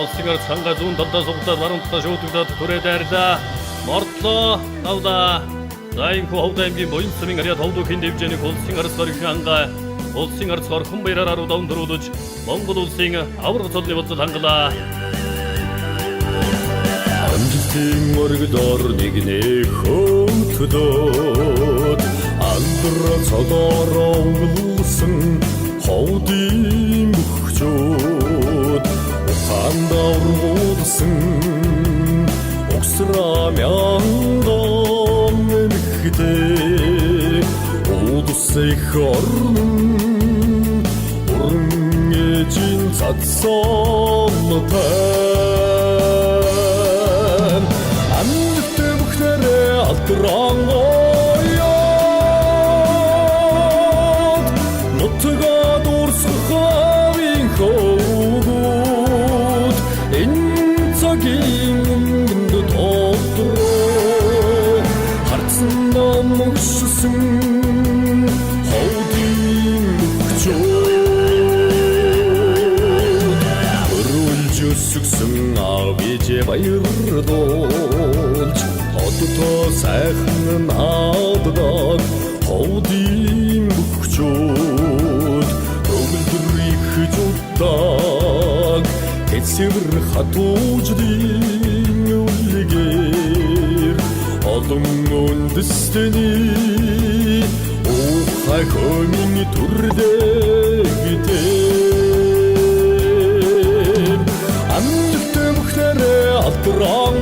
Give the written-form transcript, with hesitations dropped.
улсын ард санга зүүн талдаа сугтаад баруун талдаа шуудагдаад түрээд айрлаа. Мордлоо тавда. За энэ Ховд аймгийн Буян цэвэн ариа товдгийн дэвжээний улсын ард сорих ангаа улсын ард сорхон баяраар удаан дөрүүлж Монгол улсын авраг цолны бодлол хангалаа. Амжилтын мөргөдөр нэгнээ хөвтдөөд андра цолоороо өнгөлсөн Ховдын мөхчүүд ухаанда ургуулсан угсраа мянган эмхтэй удусэх орн уран ээжийн цацсонтой амжилттай бүхнэрээ алдран оёд нутгаа дурсах хавийн хөвгүүд энэ цагийн өмнөд тодроо харцсан номгшсэн Ховдын мөхчүүд өрүүлж өсгсөн авижээ баярлуулж оддоо сайхан нааддаг Ховдын мөхчүүд өгөлдрийг жуутдаг тэцэвэр хатууждын үлгээр олон үндэстний ухай хомин төрдөгтэй амжилттай бүхнэрээ алдран